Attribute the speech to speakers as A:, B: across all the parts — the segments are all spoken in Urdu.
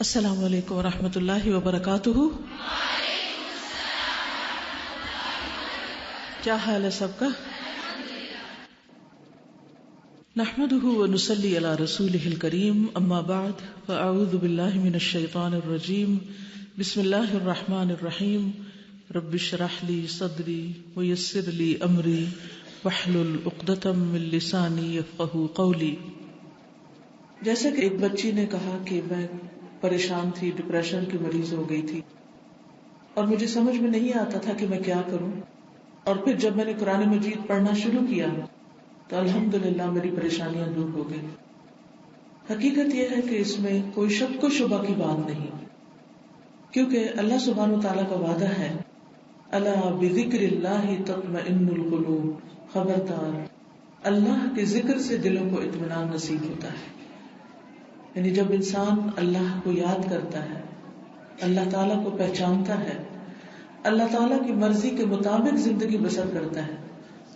A: السلام علیکم ورحمۃ اللہ وبرکاتہ. کیا حال ہے سب کا؟ نحمده ونصلی علی رسولہ الکریم، اما بعد فاعوذ باللہ من الشیطان الرجیم. بسم اللہ الرحمن الرحیم. رب اشرح لی صدری ویسر لی امری واحلل عقدۃ من لسانی یفقہوا قولی. جیسے کہ ایک بچی نے کہا کہ میں پریشان تھی، ڈپریشن کی مریض ہو گئی تھی اور مجھے سمجھ میں نہیں آتا تھا کہ میں کیا کروں. اور پھر جب میں نے قرآن مجید پڑھنا شروع کیا تو الحمدللہ میری پریشانیاں دور ہو گئی. حقیقت یہ ہے کہ اس میں کوئی شک و شبہ کی بات نہیں، کیونکہ اللہ سبحانہ و تعالیٰ کا وعدہ ہے، الا بذکر اللہ تطمئن القلوب. خبردار، اللہ کے ذکر سے دلوں کو اطمینان نصیب ہوتا ہے. یعنی جب انسان اللہ کو یاد کرتا ہے، اللہ تعالیٰ کو پہچانتا ہے، اللہ تعالیٰ کی مرضی کے مطابق زندگی بسر کرتا ہے،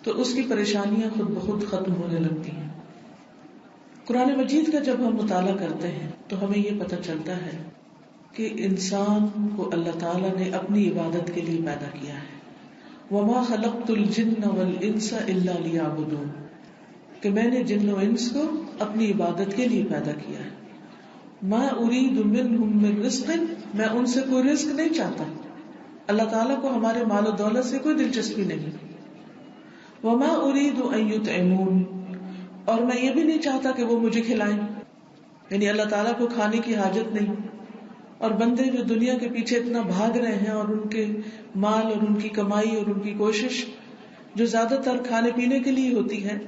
A: تو اس کی پریشانیاں خود بخود ختم ہونے لگتی ہیں. قرآن مجید کا جب ہم مطالعہ کرتے ہیں تو ہمیں یہ پتہ چلتا ہے کہ انسان کو اللہ تعالیٰ نے اپنی عبادت کے لیے پیدا کیا ہے. وما خلقت الجن والانس الا لیعبدون، کہ میں نے جن و انس کو اپنی عبادت کے لیے پیدا کیا ہے. ما اريد منهم من رزق، میں ان سے کوئی رزق نہیں چاہتا. اللہ تعالیٰ کو ہمارے مال و دولت سے کوئی دلچسپی نہیں. وما اريد ان يطعمون، اور میں یہ بھی نہیں چاہتا کہ وہ مجھے کھلائیں. یعنی اللہ تعالیٰ کو کھانے کی حاجت نہیں. اور بندے جو دنیا کے پیچھے اتنا بھاگ رہے ہیں اور ان کے مال اور ان کی کمائی اور ان کی کوشش جو زیادہ تر کھانے پینے کے لیے ہوتی ہے،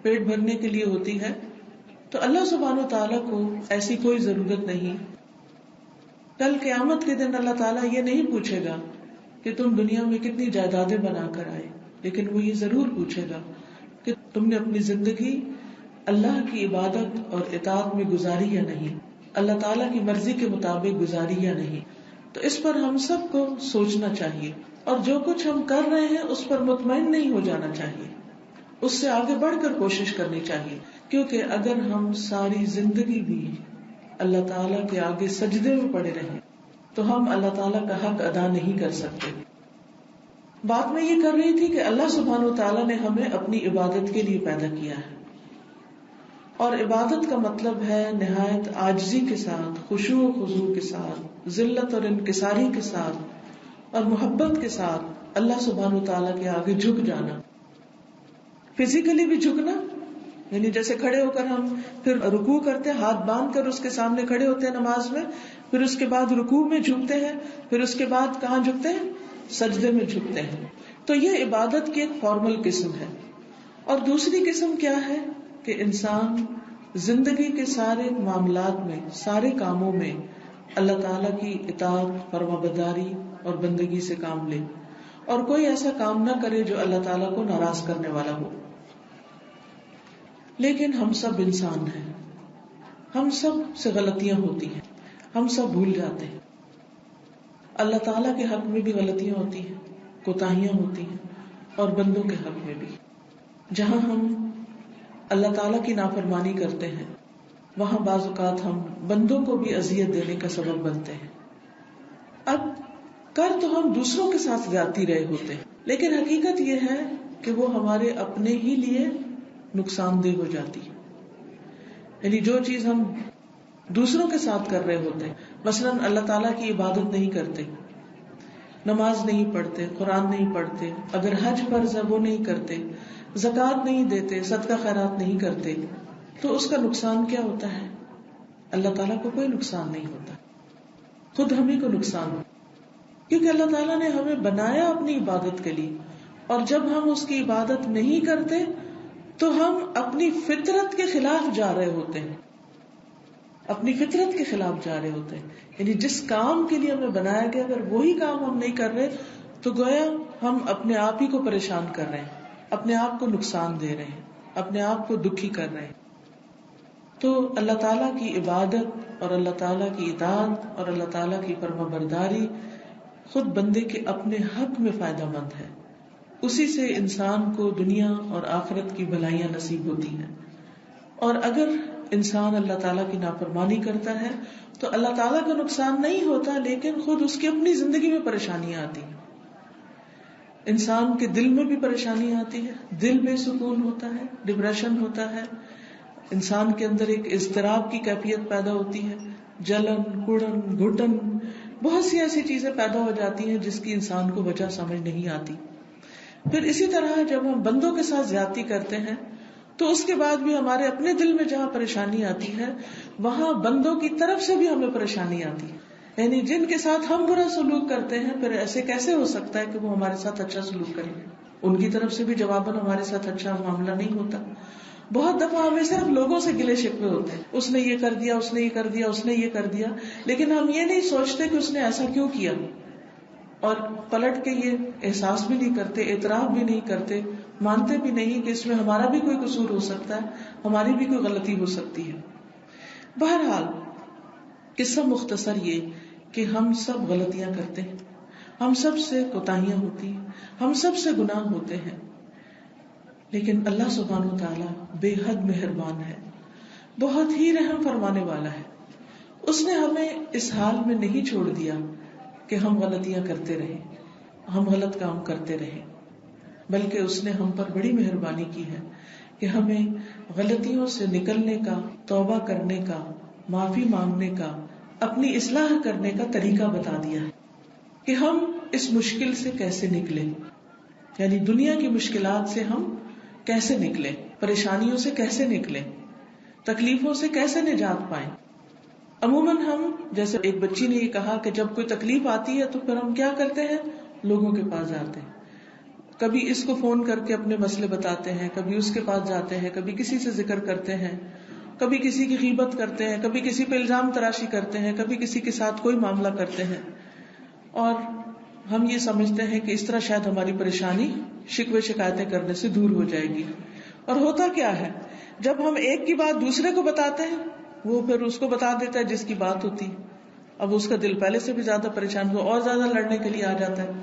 A: پیٹ بھرنے کے لیے ہوتی ہے، تو اللہ سبحانہ و تعالیٰ کو ایسی کوئی ضرورت نہیں. کل قیامت کے دن اللہ تعالیٰ یہ نہیں پوچھے گا کہ تم دنیا میں کتنی جائیدادیں بنا کر آئے، لیکن وہ یہ ضرور پوچھے گا کہ تم نے اپنی زندگی اللہ کی عبادت اور اطاعت میں گزاری یا نہیں، اللہ تعالیٰ کی مرضی کے مطابق گزاری یا نہیں. تو اس پر ہم سب کو سوچنا چاہیے، اور جو کچھ ہم کر رہے ہیں اس پر مطمئن نہیں ہو جانا چاہیے، اس سے آگے بڑھ کر کوشش کرنی چاہیے. کیونکہ اگر ہم ساری زندگی بھی اللہ تعالیٰ کے آگے سجدے میں پڑے رہیں تو ہم اللہ تعالیٰ کا حق ادا نہیں کر سکتے. بات میں یہ کر رہی تھی کہ اللہ سبحانہ و تعالیٰ نے ہمیں اپنی عبادت کے لیے پیدا کیا ہے، اور عبادت کا مطلب ہے نہایت عاجزی کے ساتھ، خشوع و خضوع کے ساتھ، ذلت اور انکساری کے ساتھ اور محبت کے ساتھ اللہ سبحانہ و تعالیٰ کے آگے جھک جانا. فزیکلی بھی جھکنا، یعنی جیسے کھڑے ہو کر ہم پھر رکوع کرتے ہیں، ہاتھ باندھ کر اس کے سامنے کھڑے ہوتے ہیں نماز میں، پھر اس کے بعد رکوع میں جھکتے ہیں، پھر اس کے بعد کہاں جھکتے ہیں؟ سجدے میں جھکتے ہیں. تو یہ عبادت کی ایک فارمل قسم ہے. اور دوسری قسم کیا ہے کہ انسان زندگی کے سارے معاملات میں، سارے کاموں میں اللہ تعالیٰ کی اطاعت، فرمانبرداری اور بندگی سے کام لے، اور کوئی ایسا کام نہ کرے جو اللہ تعالیٰ کو ناراض کرنے والا ہو. لیکن ہم سب انسان ہیں، ہم سب سے غلطیاں ہوتی ہیں، ہم سب بھول جاتے ہیں. اللہ تعالیٰ کے حق میں بھی غلطیاں ہوتی ہیں، کوتاہیاں ہوتی ہیں، اور بندوں کے حق میں بھی. جہاں ہم اللہ تعالیٰ کی نافرمانی کرتے ہیں وہاں بعض اوقات ہم بندوں کو بھی اذیت دینے کا سبب بنتے ہیں. اب کر تو ہم دوسروں کے ساتھ زیادتی رہے ہوتے ہیں، لیکن حقیقت یہ ہے کہ وہ ہمارے اپنے ہی لیے نقصان دہ ہو جاتی ہے. یعنی جو چیز ہم دوسروں کے ساتھ کر رہے ہوتے ہیں، مثلاً اللہ تعالیٰ کی عبادت نہیں کرتے، نماز نہیں پڑھتے، قرآن نہیں پڑھتے، اگر حج فرض ہے وہ نہیں کرتے، زکوٰۃ نہیں دیتے، صدقہ خیرات نہیں کرتے، تو اس کا نقصان کیا ہوتا ہے؟ اللہ تعالیٰ کو کوئی نقصان نہیں ہوتا، خود ہمیں کو نقصان ہوتا. کیونکہ اللہ تعالیٰ نے ہمیں بنایا اپنی عبادت کے لیے، اور جب ہم اس کی عبادت نہیں کرتے تو ہم اپنی فطرت کے خلاف جا رہے ہوتے ہیں، اپنی فطرت کے خلاف جا رہے ہوتے ہیں. یعنی جس کام کے لیے ہمیں بنایا گیا اگر وہی کام ہم نہیں کر رہے تو گویا ہم اپنے آپ ہی کو پریشان کر رہے ہیں، اپنے آپ کو نقصان دے رہے ہیں، اپنے آپ کو دکھی کر رہے ہیں. تو اللہ تعالیٰ کی عبادت اور اللہ تعالیٰ کی اطاعت اور اللہ تعالیٰ کی فرمانبرداری خود بندے کے اپنے حق میں فائدہ مند ہے. اسی سے انسان کو دنیا اور آخرت کی بھلائیاں نصیب ہوتی ہیں. اور اگر انسان اللہ تعالیٰ کی نافرمانی کرتا ہے تو اللہ تعالیٰ کا نقصان نہیں ہوتا، لیکن خود اس کی اپنی زندگی میں پریشانیاں آتی ہیں. انسان کے دل میں بھی پریشانی آتی ہے، دل بے سکون ہوتا ہے، ڈپریشن ہوتا ہے، انسان کے اندر ایک اضطراب کی کیفیت پیدا ہوتی ہے، جلن، کڑن، گھٹن، بہت سی ایسی چیزیں پیدا ہو جاتی ہیں جس کی انسان کو وجہ سمجھ نہیں آتی. پھر اسی طرح جب ہم بندوں کے ساتھ زیادتی کرتے ہیں تو اس کے بعد بھی ہمارے اپنے دل میں جہاں پریشانی آتی ہے وہاں بندوں کی طرف سے بھی ہمیں پریشانی آتی ہے. یعنی جن کے ساتھ ہم برا سلوک کرتے ہیں پھر ایسے کیسے ہو سکتا ہے کہ وہ ہمارے ساتھ اچھا سلوک کریں؟ ان کی طرف سے بھی جواباً ہمارے ساتھ اچھا معاملہ نہیں ہوتا. بہت دفعہ ہمیں صرف لوگوں سے گلے شکوے ہوتے ہیں، اس نے یہ کر دیا، اس نے یہ کر دیا، اس نے یہ کر دیا، لیکن ہم یہ نہیں سوچتے کہ اس نے ایسا کیوں کیا، اور پلٹ کے یہ احساس بھی نہیں کرتے، اعتراف بھی نہیں کرتے، مانتے بھی نہیں کہ اس میں ہمارا بھی کوئی قصور ہو سکتا ہے، ہماری بھی کوئی غلطی ہو سکتی ہے. بہرحال قصہ مختصر یہ کہ ہم سب غلطیاں کرتے ہیں، ہم سب سے کوتاہیاں ہوتی ہیں، ہم سب سے گناہ ہوتے ہیں، لیکن اللہ سبحانہ وتعالی بے حد مہربان ہے، بہت ہی رحم فرمانے والا ہے. اس نے ہمیں اس حال میں نہیں چھوڑ دیا کہ ہم غلطیاں کرتے رہیں، ہم غلط کام کرتے رہیں، بلکہ اس نے ہم پر بڑی مہربانی کی ہے کہ ہمیں غلطیوں سے نکلنے کا، توبہ کرنے کا، معافی مانگنے کا، اپنی اصلاح کرنے کا طریقہ بتا دیا ہے کہ ہم اس مشکل سے کیسے نکلیں، یعنی دنیا کی مشکلات سے ہم کیسے نکلیں، پریشانیوں سے کیسے نکلیں، تکلیفوں سے کیسے نجات پائیں. عموماً ہم، جیسے ایک بچی نے یہ کہا کہ جب کوئی تکلیف آتی ہے تو پھر ہم کیا کرتے ہیں، لوگوں کے پاس جاتے ہیں، کبھی اس کو فون کر کے اپنے مسئلے بتاتے ہیں، کبھی اس کے پاس جاتے ہیں، کبھی کسی سے ذکر کرتے ہیں، کبھی کسی کی غیبت کرتے ہیں، کبھی کسی پہ الزام تراشی کرتے ہیں، کبھی کسی کے ساتھ کوئی معاملہ کرتے ہیں، اور ہم یہ سمجھتے ہیں کہ اس طرح شاید ہماری پریشانی شکوے شکایتیں کرنے سے دور ہو جائے گی. اور ہوتا کیا ہے، جب ہم ایک کی بات دوسرے کو بتاتے ہیں وہ پھر اس کو بتا دیتا ہے جس کی بات ہوتی، اب اس کا دل پہلے سے بھی زیادہ پریشان ہو اور زیادہ لڑنے کے لیے آ جاتا ہے.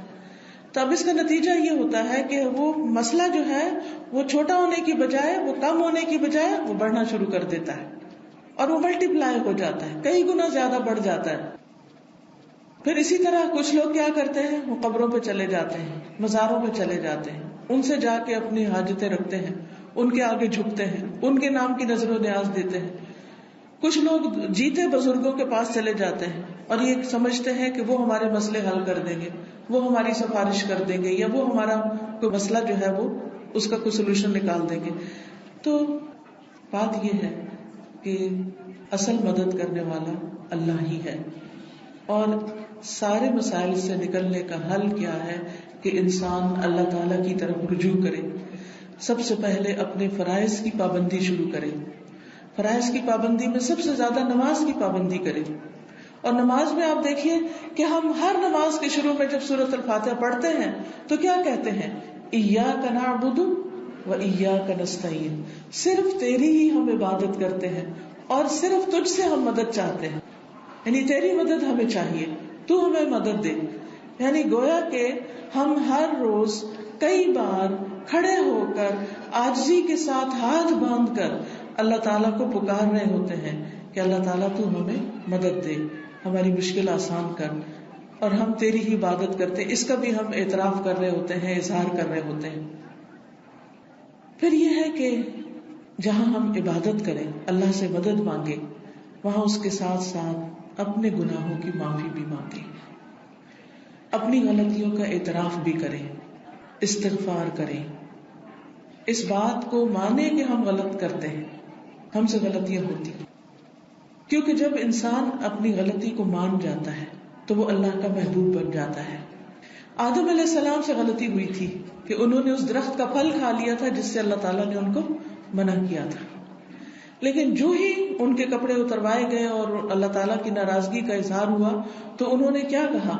A: تو اب اس کا نتیجہ یہ ہوتا ہے کہ وہ مسئلہ جو ہے وہ چھوٹا ہونے کی بجائے، وہ کم ہونے کی بجائے وہ بڑھنا شروع کر دیتا ہے، اور وہ ملٹی پلائی ہو جاتا ہے، کئی گنا زیادہ بڑھ جاتا ہے. پھر اسی طرح کچھ لوگ کیا کرتے ہیں، وہ قبروں پہ چلے جاتے ہیں، مزاروں پہ چلے جاتے ہیں، ان سے جا کے اپنی حاجتیں رکھتے ہیں، ان کے آگے جھکتے ہیں، ان کے نام کی نظر و نیاز دیتے ہیں. کچھ لوگ جیتے بزرگوں کے پاس چلے جاتے ہیں اور یہ سمجھتے ہیں کہ وہ ہمارے مسئلے حل کر دیں گے، وہ ہماری سفارش کر دیں گے، یا وہ ہمارا کوئی مسئلہ جو ہے وہ اس کا کوئی سولوشن نکال دیں گے. تو بات یہ ہے کہ اصل مدد کرنے والا اللہ ہی ہے، اور سارے مسائل سے نکلنے کا حل کیا ہے کہ انسان اللہ تعالیٰ کی طرف رجوع کرے. سب سے پہلے اپنے فرائض کی پابندی شروع کرے، فرائض کی پابندی میں سب سے زیادہ نماز کی پابندی کرے. اور نماز میں آپ دیکھیے کہ ہم ہر نماز کے شروع میں جب سورۃ الفاتحہ پڑھتے ہیں تو کیا کہتے ہیں، ایاک نعبد و ایاک نستعین، صرف تیری ہی ہم عبادت کرتے ہیں اور صرف تجھ سے ہم مدد چاہتے ہیں، یعنی تیری مدد ہمیں چاہیے، تو ہمیں مدد دے. یعنی گویا کہ ہم ہر روز کئی بار کھڑے ہو کر عاجزی کے ساتھ ہاتھ باندھ کر اللہ تعالیٰ کو پکار رہے ہوتے ہیں کہ اللہ تعالیٰ تو ہمیں مدد دے، ہماری مشکل آسان کر، اور ہم تیری ہی عبادت کرتے، اس کا بھی ہم اعتراف کر رہے ہوتے ہیں، اظہار کر رہے ہوتے ہیں. پھر یہ ہے کہ جہاں ہم عبادت کریں، اللہ سے مدد مانگے، وہاں اس کے ساتھ ساتھ اپنے گناہوں کی معافی بھی مانگے، اپنی غلطیوں کا اعتراف بھی کریں، استغفار کریں، اس بات کو مانے کہ ہم غلط کرتے ہیں، ہم سے غلطیاں ہوتی ہیں. کیونکہ جب انسان اپنی غلطی کو مان جاتا ہے تو وہ اللہ کا محبوب بن جاتا ہے. آدم علیہ السلام سے غلطی ہوئی تھی کہ انہوں نے اس درخت کا پھل کھا لیا تھا جس سے اللہ تعالیٰ نے ان کو منع کیا تھا. لیکن جو ہی ان کے کپڑے اتروائے گئے اور اللہ تعالیٰ کی ناراضگی کا اظہار ہوا تو انہوں نے کیا کہا،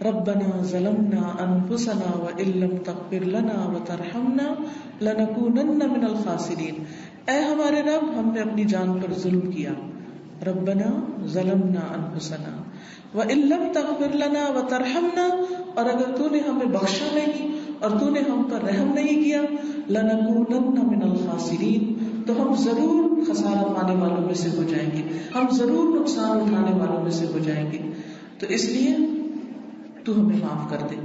A: ربنا ظلمنا انفسنا وان لم تغفر لنا وترحمنا لنکونن من الخاسرین، اے ہمارے رب ہم نے اپنی جان پر ظلم کیا، ربنا ظلمنا انفسنا وان لم تغفر لنا وترحمنا، اور اگر تو نے ہمیں بخشا نہیں اور تو نے ہم پر رحم نہیں کیا، لنکونن من الخاسرین، تو ہم ضرور خسارہ پانے والوں میں سے ہو جائیں گے، ہم ضرور نقصان اٹھانے والوں میں سے ہو جائیں گے. تو اس لیے تو ہمیں معاف کر دے.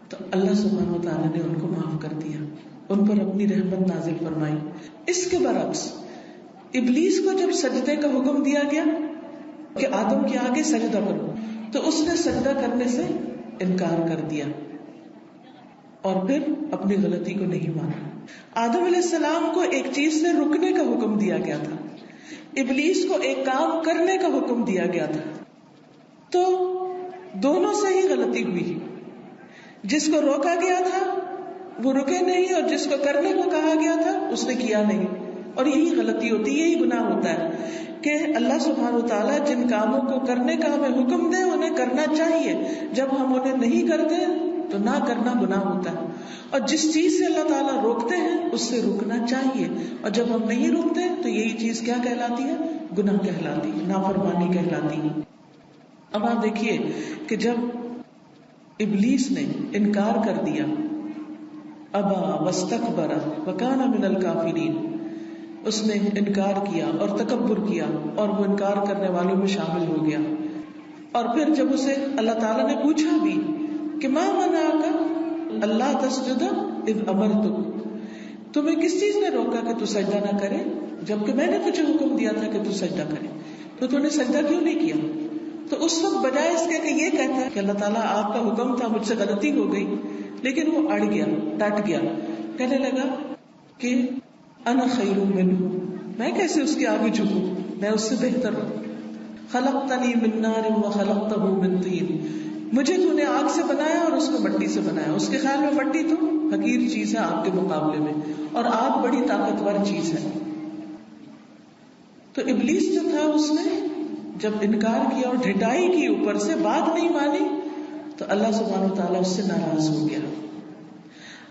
A: تو اللہ سبحانہ و تعالیٰ نے ان کو معاف کر دیا، ان پر اپنی رحمت نازل فرمائی. اس کے برعکس ابلیس کو جب سجدے کا حکم دیا گیا کہ آدم کے آگے سجدہ کرو، تو اس نے سجدہ کرنے سے انکار کر دیا اور پھر اپنی غلطی کو نہیں مانا. آدم علیہ السلام کو ایک چیز سے رکنے کا حکم دیا گیا تھا، ابلیس کو ایک کام کرنے کا حکم دیا گیا تھا. تو دونوں سے ہی غلطی ہوئی. جس کو روکا گیا تھا وہ رکے نہیں، اور جس کو کرنے کو کہا گیا تھا اس نے کیا نہیں. اور یہی غلطی ہوتی ہے، یہی گناہ ہوتا ہے کہ اللہ سبحانہ و تعالیٰ جن کاموں کو کرنے کا ہمیں حکم دے انہیں کرنا چاہیے، جب ہم انہیں نہیں کرتے تو نہ کرنا گناہ ہوتا ہے. اور جس چیز سے اللہ تعالیٰ روکتے ہیں اس سے رکنا چاہیے، اور جب ہم نہیں رکتے تو یہی چیز کیا کہلاتی ہے؟ گناہ کہلاتی ہے، نافرمانی کہلاتی ہے. اب آپ دیکھیے کہ جب ابلیس نے انکار کر دیا، ابا واستکبر وکان من الکافرین، اس نے انکار کیا اور تکبر کیا اور وہ انکار کرنے والوں میں شامل ہو گیا. اور پھر جب اسے اللہ تعالیٰ نے پوچھا بھی کہ ما منعک اللہ تسجد اذ امرتک، تمہیں کس چیز نے روکا کہ تو سجدہ نہ کرے جبکہ میں نے تجھے حکم دیا تھا کہ تو سجدہ کرے، تو تو نے سجدہ کیوں نہیں کیا؟ تو اس وقت بجائے اس کے کہ یہ کہتا ہے کہ اللہ تعالیٰ آپ کا حکم تھا، مجھ سے غلطی ہو گئی، لیکن وہ اڑ گیا، ڈٹ گیا، کہنے لگا کہ انا خیر منہ، میں کیسے اس کے آگے جھکوں، میں اس سے بہتر ہوں. خلقتنی من نار وخلقتہ من طین، مجھے تو نے آگ سے بنایا اور اس کو مٹی سے بنایا. اس کے خیال میں مٹی تو حقیر چیز ہے آگ کے مقابلے میں، اور آگ بڑی طاقتور چیز ہے. تو ابلیس جو تھا اس نے جب انکار کیا اور ڈھٹائی کی، اوپر سے بات نہیں مانی، تو اللہ سبحانہ وتعالیٰ اس سے ناراض ہو گیا.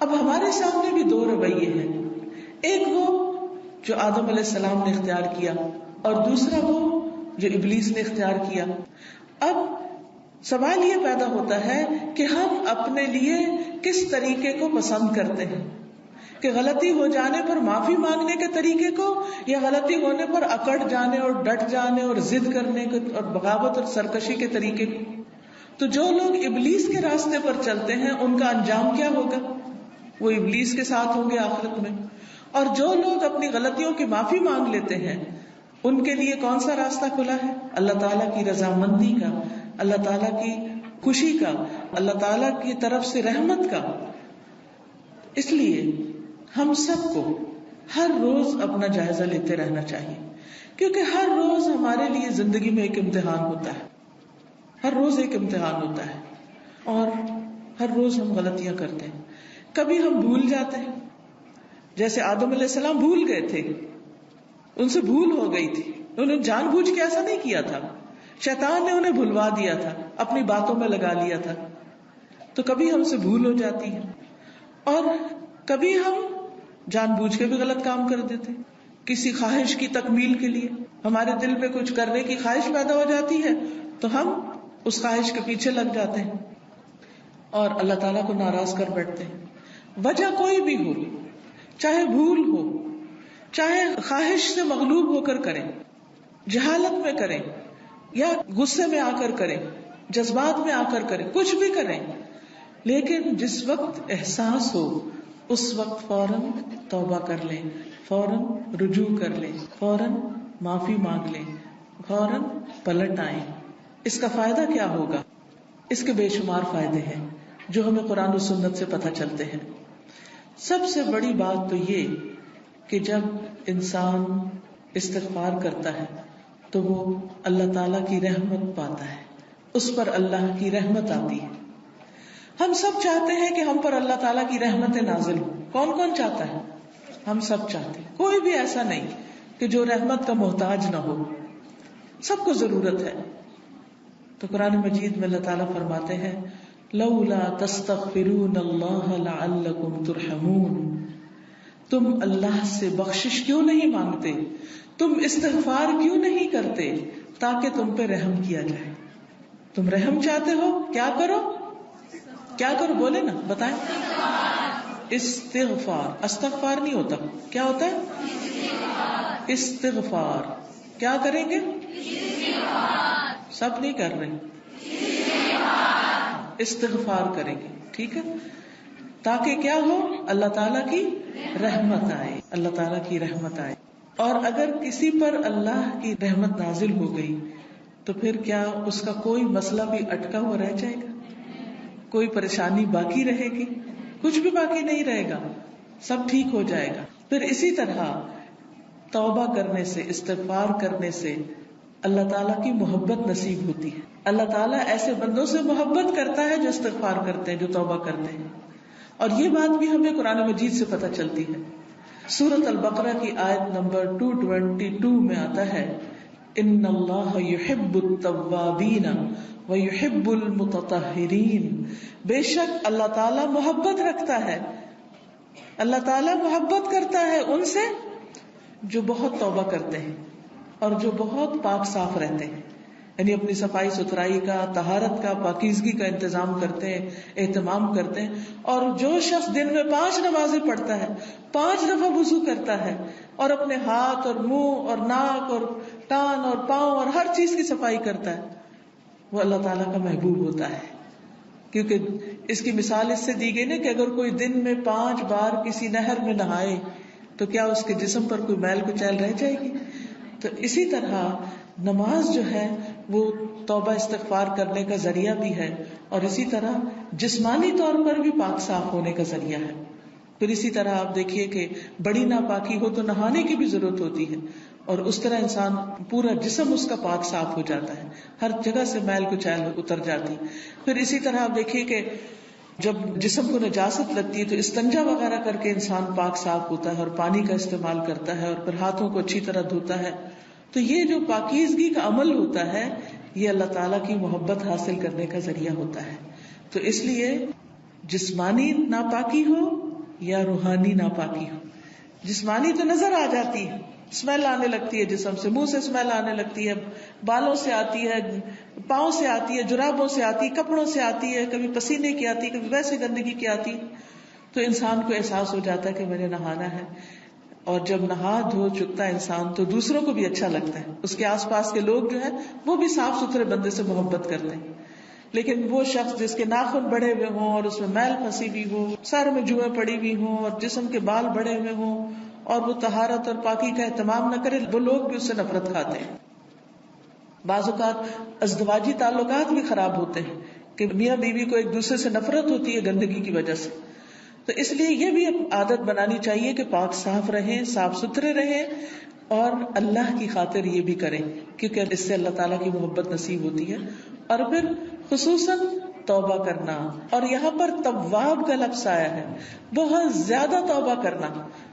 A: اب ہمارے سامنے بھی دو رویے ہیں، ایک وہ جو آدم علیہ السلام نے اختیار کیا اور دوسرا وہ جو ابلیس نے اختیار کیا. اب سوال یہ پیدا ہوتا ہے کہ ہم اپنے لیے کس طریقے کو پسند کرتے ہیں، کہ غلطی ہو جانے پر معافی مانگنے کے طریقے کو، یا غلطی ہونے پر اکڑ جانے اور ڈٹ جانے اور ضد کرنے کے اور بغاوت اور سرکشی کے طریقے کو. تو جو لوگ ابلیس کے راستے پر چلتے ہیں ان کا انجام کیا ہوگا؟ وہ ابلیس کے ساتھ ہوں گے آخرت میں. اور جو لوگ اپنی غلطیوں کی معافی مانگ لیتے ہیں ان کے لیے کون سا راستہ کھلا ہے؟ اللہ تعالیٰ کی رضامندی کا، اللہ تعالیٰ کی خوشی کا، اللہ تعالیٰ کی طرف سے رحمت کا. اس لیے ہم سب کو ہر روز اپنا جائزہ لیتے رہنا چاہیے، کیونکہ ہر روز ہمارے لیے زندگی میں ایک امتحان ہوتا ہے، ہر روز ایک امتحان ہوتا ہے، اور ہر روز ہم غلطیاں کرتے ہیں. کبھی ہم بھول جاتے ہیں، جیسے آدم علیہ السلام بھول گئے تھے، ان سے بھول ہو گئی تھی، انہوں نے جان بوجھ کے ایسا نہیں کیا تھا، شیطان نے انہیں بھلوا دیا تھا، اپنی باتوں میں لگا لیا تھا. تو کبھی ہم سے بھول ہو جاتی ہے، اور کبھی ہم جان بوجھ کے بھی غلط کام کر دیتے. کسی خواہش کی تکمیل کے لیے ہمارے دل میں کچھ کرنے کی خواہش پیدا ہو جاتی ہے تو ہم اس خواہش کے پیچھے لگ جاتے ہیں اور اللہ تعالیٰ کو ناراض کر بیٹھتے ہیں. وجہ کوئی بھی ہو، چاہے بھول ہو، چاہے خواہش سے مغلوب ہو کر کریں، جہالت میں کریں یا غصے میں آ کر کریں، جذبات میں آ کر کریں، کچھ بھی کریں، لیکن جس وقت احساس ہو اس وقت فوراً توبہ کر لیں، فوراً رجوع کر لیں، فوراً معافی مانگ لیں، فوراً پلٹ آئیں. اس کا فائدہ کیا ہوگا؟ اس کے بے شمار فائدے ہیں جو ہمیں قرآن و سنت سے پتہ چلتے ہیں. سب سے بڑی بات تو یہ کہ جب انسان استغفار کرتا ہے تو وہ اللہ تعالیٰ کی رحمت پاتا ہے، اس پر اللہ کی رحمت آتی ہے. ہم سب چاہتے ہیں کہ ہم پر اللہ تعالیٰ کی رحمتیں نازل ہوں. کون کون چاہتا ہے؟ ہم سب چاہتے ہیں. کوئی بھی ایسا نہیں کہ جو رحمت کا محتاج نہ ہو، سب کو ضرورت ہے. تو قرآن مجید میں اللہ تعالیٰ فرماتے ہیں لولا تستغفرون اللہ لعلکم ترحمون، تم اللہ سے بخشش کیوں نہیں مانگتے، تم استغفار کیوں نہیں کرتے تاکہ تم پہ رحم کیا جائے. تم رحم چاہتے ہو، کیا کرو، کیا کرو، بولے نا، بتائیں. استغفار، استغفار نہیں ہوتا، کیا ہوتا ہے؟ استغفار. کیا کریں گے؟ سب نہیں کر رہے. استغفار کریں گے. ٹھیک ہے، تاکہ کیا ہو؟ اللہ تعالیٰ کی رحمت آئے. اللہ تعالیٰ کی رحمت آئے. اور اگر کسی پر اللہ کی رحمت نازل ہو گئی تو پھر کیا اس کا کوئی مسئلہ بھی اٹکا ہوا رہ جائے گا؟ کوئی پریشانی باقی رہے گی؟ کچھ بھی باقی نہیں رہے گا، سب ٹھیک ہو جائے گا. پھر اسی طرح توبہ کرنے سے، استغفار کرنے سے اللہ تعالیٰ کی محبت نصیب ہوتی ہے. اللہ تعالیٰ ایسے بندوں سے محبت کرتا ہے جو استغفار کرتے ہیں، جو توبہ کرتے ہیں. اور یہ بات بھی ہمیں قرآن مجید سے پتہ چلتی ہے. سورۃ البقرہ کی آیت نمبر 222 میں آتا ہے ان اللہ یحب التوابین ویحب المتطہرین. بے شک اللہ تعالیٰ محبت رکھتا ہے، اللہ تعالیٰ محبت کرتا ہے ان سے جو بہت توبہ کرتے ہیں اور جو بہت پاک صاف رہتے ہیں. یعنی اپنی صفائی ستھرائی کا، طہارت کا، پاکیزگی کا انتظام کرتے ہیں، اہتمام کرتے ہیں. اور جو شخص دن میں 5 نمازیں پڑھتا ہے، 5 دفعہ وضو کرتا ہے اور اپنے ہاتھ اور منہ اور ناک اور کان اور پاؤں اور ہر چیز کی صفائی کرتا ہے، وہ اللہ تعالیٰ کا محبوب ہوتا ہے. کیونکہ اس کی مثال اس سے دی گئی نا کہ اگر کوئی دن میں 5 بار کسی نہر میں نہائے تو کیا اس کے جسم پر کوئی میل کچیل رہ جائے گی؟ تو اسی طرح نماز جو ہے وہ توبہ استغفار کرنے کا ذریعہ بھی ہے، اور اسی طرح جسمانی طور پر بھی پاک صاف ہونے کا ذریعہ ہے. پھر اسی طرح آپ دیکھیے کہ بڑی ناپاکی ہو تو نہانے کی بھی ضرورت ہوتی ہے، اور اس طرح انسان پورا جسم اس کا پاک صاف ہو جاتا ہے، ہر جگہ سے میل کچیل اتر جاتی. پھر اسی طرح آپ دیکھیے کہ جب جسم کو نجاست لگتی ہے تو استنجا وغیرہ کر کے انسان پاک صاف ہوتا ہے اور پانی کا استعمال کرتا ہے اور پھر ہاتھوں کو اچھی طرح دھوتا ہے. تو یہ جو پاکیزگی کا عمل ہوتا ہے یہ اللہ تعالیٰ کی محبت حاصل کرنے کا ذریعہ ہوتا ہے. تو اس لیے جسمانی ناپاکی ہو یا روحانی ناپاکی ہو، جسمانی تو نظر آ جاتی ہے، اسمیل آنے لگتی ہے جسم سے، منہ سے اسمیل آنے لگتی ہے، بالوں سے آتی ہے، پاؤں سے آتی ہے، جرابوں سے آتی ہے، کپڑوں سے آتی ہے، کبھی پسینے کی آتی ہے، کبھی ویسے گندگی کی آتی ہے. تو انسان کو احساس ہو جاتا ہے کہ میں نے نہانا ہے. اور جب نہا دھو چکتا ہے انسان تو دوسروں کو بھی اچھا لگتا ہے، اس کے آس پاس کے لوگ جو ہے وہ بھی صاف ستھرے بندے سے محبت کرتے ہیں. لیکن وہ شخص جس کے ناخن بڑے ہوئے ہوں اور اس میں میل پھنسی ہوئی ہو، سر میں جوئیں پڑی ہوئی ہوں اور جسم کے بال بڑے ہوئے ہوں اور وہ طہارت اور پاکی کا اہتمام نہ کرے، وہ لوگ بھی اس سے نفرت کھاتے ہیں. بعض اوقات ازدواجی تعلقات بھی خراب ہوتے ہیں کہ میاں بیوی کو ایک دوسرے سے نفرت ہوتی ہے گندگی کی وجہ سے. تو اس لیے یہ بھی عادت بنانی چاہیے کہ پاک صاف رہیں، صاف ستھرے رہیں، اور اللہ کی خاطر یہ بھی کریں کیونکہ اس سے اللہ تعالیٰ کی محبت نصیب ہوتی ہے. اور پھر خصوصاً توبہ کرنا، اور یہاں پر تواب کا لفظ آیا ہے، بہت زیادہ توبہ کرنا.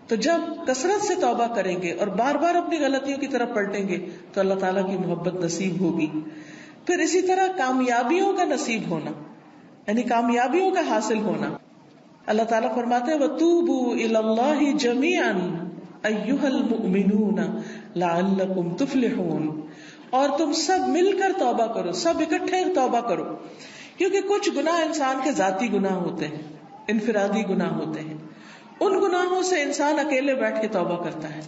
A: تو جب کثرت سے توبہ کریں گے اور بار بار اپنی غلطیوں کی طرف پلٹیں گے تو اللہ تعالیٰ کی محبت نصیب ہوگی. پھر اسی طرح کامیابیوں کا نصیب ہونا، یعنی کامیابیوں کا حاصل ہونا. اللہ تعالیٰ فرماتے ہیں وَتُوبُوا إِلَى اللَّهِ جَمِيعًا أَيُّهَا الْمُؤْمِنُونَ لَعَلَّكُمْ تُفْلِحُونَ. اور تم سب مل کر توبہ کرو، سب اکٹھے توبہ کرو، کیونکہ کچھ گناہ انسان کے ذاتی گناہ ہوتے ہیں، انفرادی گناہ ہوتے ہیں، ان گناہوں سے انسان اکیلے بیٹھ کے توبہ کرتا ہے.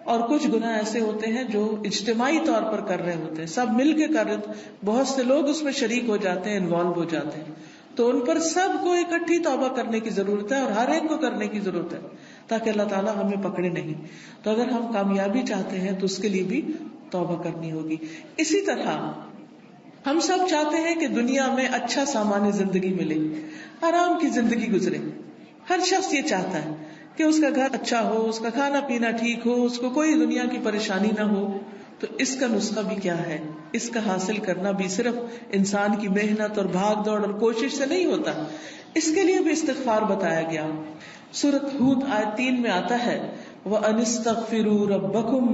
A: اور کچھ گناہ ایسے ہوتے ہیں جو اجتماعی طور پر کر رہے ہوتے ہیں، سب مل کے کر رہے، بہت سے لوگ اس میں شریک ہو جاتے ہیں، انوالو ہو جاتے ہیں. تو ان پر سب کو اکٹھی توبہ کرنے کی ضرورت ہے اور ہر ایک کو کرنے کی ضرورت ہے تاکہ اللہ تعالیٰ ہمیں پکڑے نہیں. تو اگر ہم کامیابی چاہتے ہیں تو اس کے لیے بھی توبہ کرنی ہوگی. اسی طرح ہم سب چاہتے ہیں کہ دنیا میں اچھا سامان زندگی ملے، آرام کی زندگی گزرے. ہر شخص یہ چاہتا ہے کہ اس کا گھر اچھا ہو، اس کا کھانا پینا ٹھیک ہو، اس کو کوئی دنیا کی پریشانی نہ ہو. تو اس کا نسخہ بھی کیا ہے؟ اس کا حاصل کرنا بھی صرف انسان کی محنت اور بھاگ دوڑ اور کوشش سے نہیں ہوتا، اس کے لیے بھی استغفار بتایا گیا. سورۃ ہود آیت 3 میں آتا ہے وَأَنِ اسْتَغْفِرُوا رَبَّكُمْ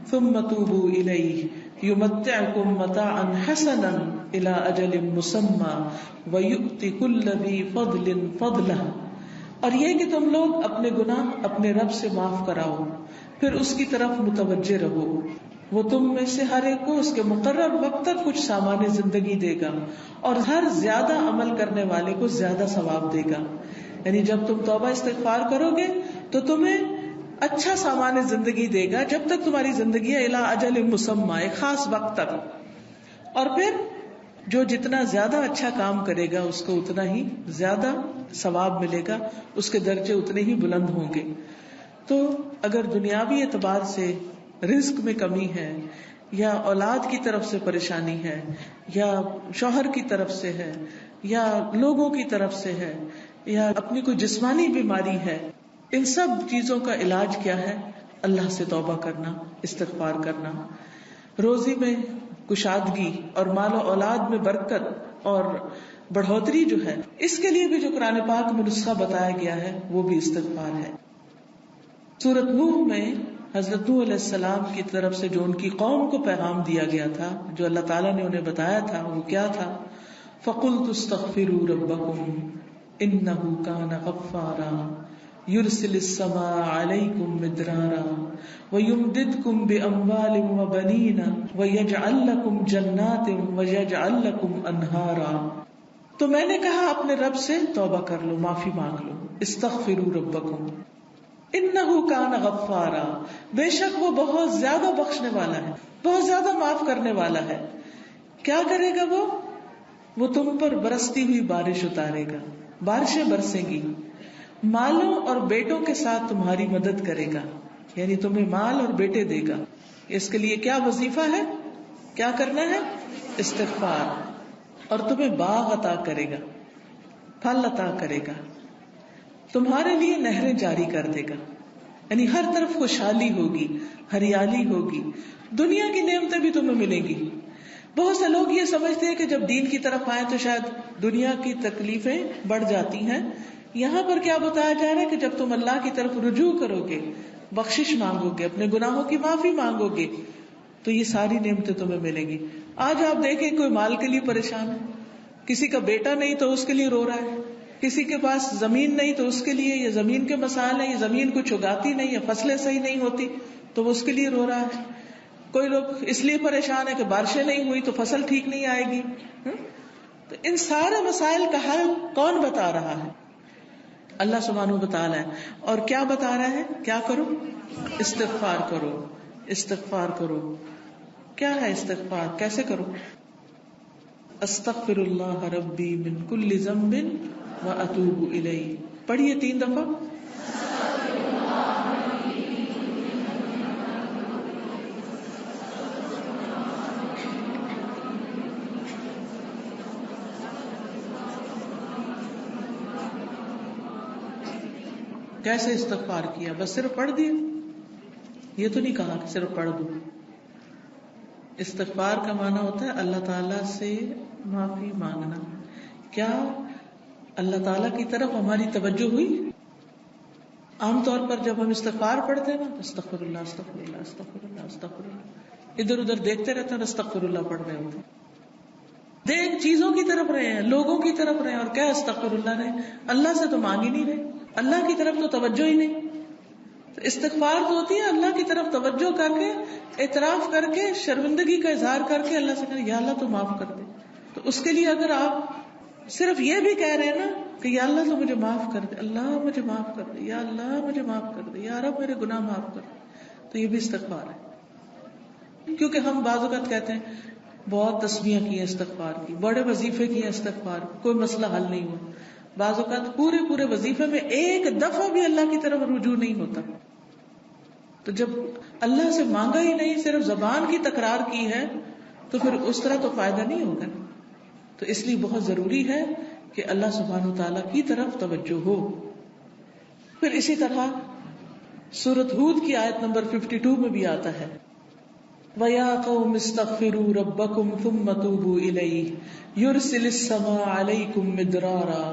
A: ثُمَّ تُوبُوا إِلَيْهِ يُمَتِّعْكُمْ مَتَاعًا حَسَنًا إِلَىٰ أَجَلٍ مُّسَمًّى وَيُؤْتِ كُلَّ ذِي فَضْلٍ فَضْلَهُ. اور یہ کہ تم لوگ اپنے گناہ اپنے رب سے معاف کراؤ، پھر اس کی طرف متوجہ رہو، وہ تم میں سے ہر ایک کو اس کے مقرر وقت تک کچھ سامان زندگی دے گا اور ہر زیادہ عمل کرنے والے کو زیادہ ثواب دے گا. یعنی جب تم توبہ استغفار کرو گے تو تمہیں اچھا سامان زندگی دے گا جب تک تمہاری زندگی ہے، الی اجل مسمى، ایک خاص وقت تک. اور پھر جو جتنا زیادہ اچھا کام کرے گا اس کو اتنا ہی زیادہ ثواب ملے گا، اس کے درجے اتنے ہی بلند ہوں گے. تو اگر دنیاوی اعتبار سے رزق میں کمی ہے، یا اولاد کی طرف سے پریشانی ہے، یا شوہر کی طرف سے ہے، یا لوگوں کی طرف سے ہے، یا اپنی کوئی جسمانی بیماری ہے، ان سب چیزوں کا علاج کیا ہے؟ اللہ سے توبہ کرنا، استغفار کرنا. روزی میں کشادگی اور مال و اولاد میں برکت اور بڑھوتری جو ہے، اس کے لیے بھی جو قرآن پاک میں نسخہ بتایا گیا ہے وہ بھی استغفار ہے. سورۃ نوح میں حضرت نوح علیہ السلام کی طرف سے جو ان کی قوم کو پیغام دیا گیا تھا، جو اللہ تعالیٰ نے انہیں بتایا تھا، وہ کیا تھا؟ فَقُلْتُ اسْتَغْفِرُوا رَبَّكُمْ إِنَّهُ كَانَ غَفَّارًا يُرْسِلِ السَّمَاءَ عَلَيْكُمْ مِدْرَارًا وَيُمْدِدْكُمْ بِأَمْوَالٍ وَبَنِينَ وَيَجْعَلْ لَكُمْ جَنَّاتٍ وَيَجْعَلْ لَكُمْ أَنْهَارًا. تو میں نے کہا اپنے رب سے توبہ کر لو، معافی مانگ لو. استغفروا ربکم انہ کان غفارا، بے شک وہ بہت زیادہ بخشنے والا ہے، بہت زیادہ معاف کرنے والا ہے. کیا کرے گا وہ تم پر برستی ہوئی بارش اتارے گا، بارشیں برسیں گی، مالوں اور بیٹوں کے ساتھ تمہاری مدد کرے گا، یعنی تمہیں مال اور بیٹے دے گا. اس کے لیے کیا وظیفہ ہے، کیا کرنا ہے؟ استغفار. اور تمہیں باغ عطا کرے گا، پھل عطا کرے گا، تمہارے لیے نہریں جاری کر دے گا، یعنی ہر طرف خوشحالی ہوگی، ہریالی ہوگی، دنیا کی نعمتیں بھی تمہیں ملیں گی. بہت سے لوگ یہ سمجھتے ہیں کہ جب دین کی طرف آئے تو شاید دنیا کی تکلیفیں بڑھ جاتی ہیں. یہاں پر کیا بتایا جا رہا ہے کہ جب تم اللہ کی طرف رجوع کرو گے، بخشش مانگو گے، اپنے گناہوں کی معافی مانگو گے، تو یہ ساری نعمتیں تمہیں ملیں گی. آج آپ دیکھیں کوئی مال کے لیے پریشان ہے، کسی کا بیٹا نہیں تو اس کے لیے رو رہا ہے، کسی کے پاس زمین نہیں تو اس کے لیے یہ زمین کے مسائل ہیں، یہ زمین کچھ اگاتی نہیں ہے، فصلیں صحیح نہیں ہوتی تو وہ اس کے لیے رو رہا ہے. کوئی لوگ اس لیے پریشان ہے کہ بارشیں نہیں ہوئی تو فصل ٹھیک نہیں آئے گی. تو ان سارے مسائل کا حل کون بتا رہا ہے؟ اللہ سبحانہ وتعالی ہے. اور کیا بتا رہا ہے؟ کیا کرو؟ استغفار کرو، استغفار کرو. کیا ہے استغفار؟ کیسے کرو؟ استغفر اللہ ربی من کل ذنب واتوب الیہ. پڑھیے 3 دفعہ. کیسے استغفار کیا؟ بس صرف پڑھ دیا؟ یہ تو نہیں کہا کہ صرف پڑھ دو. استغفار کا معنی ہوتا ہے اللہ تعالیٰ سے معافی مانگنا. کیا اللہ تعالیٰ کی طرف ہماری توجہ ہوئی؟ عام طور پر جب ہم استغفار پڑھتے ہیں نا، استغفر اللہ استغفر اللہ استغفر اللہ استغفر اللہ، ادھر ادھر دیکھتے رہتے ہیں اور استغفر اللہ پڑھ رہے ہوتے ہیں، دیکھ چیزوں کی طرف رہے ہیں، لوگوں کی طرف رہے ہیں، اور کیا استغفر اللہ رہے، اللہ سے تو مانگ ہی نہیں رہے، اللہ کی طرف تو توجہ ہی نہیں. تو استغفار تو ہوتی ہے اللہ کی طرف توجہ کر کے، اعتراف کر کے، شرمندگی کا اظہار کر کے اللہ سے کہنا یا اللہ تو معاف کر دے. تو اس کے لیے اگر آپ صرف یہ بھی کہہ رہے ہیں نا کہ یا اللہ تو مجھے معاف کر دے، اللہ مجھے معاف کر دے، یا اللہ مجھے معاف کر دے، یا رب میرے گناہ معاف کر دے، تو یہ بھی استغفار ہے. کیونکہ ہم بعض اوقات کہتے ہیں بہت تسبیحیں کی ہیں استغفار کی، بڑے وظیفے کیے استغفار کی، کوئی مسئلہ حل نہیں ہوا. بعض اوقات پورے وظیفے میں ایک دفعہ بھی اللہ کی طرف رجوع نہیں ہوتا. تو جب اللہ سے مانگا ہی نہیں، صرف زبان کی تکرار کی ہے، تو پھر اس طرح تو فائدہ نہیں ہوگا. تو اس لیے بہت ضروری ہے کہ اللہ سبحانہ وتعالیٰ کی طرف توجہ ہو. پھر اسی طرح سورۃ ہود کی آیت نمبر 52 میں بھی آتا ہے وَيَا قَوْمِ اسْتَغْفِرُوا رَبَّكُمْ ثُمَّ تُوبُوا إِلَيْهِ يُرْسِلِ السَّمَاءَ عَلَيْكُمْ مِدْرَارًا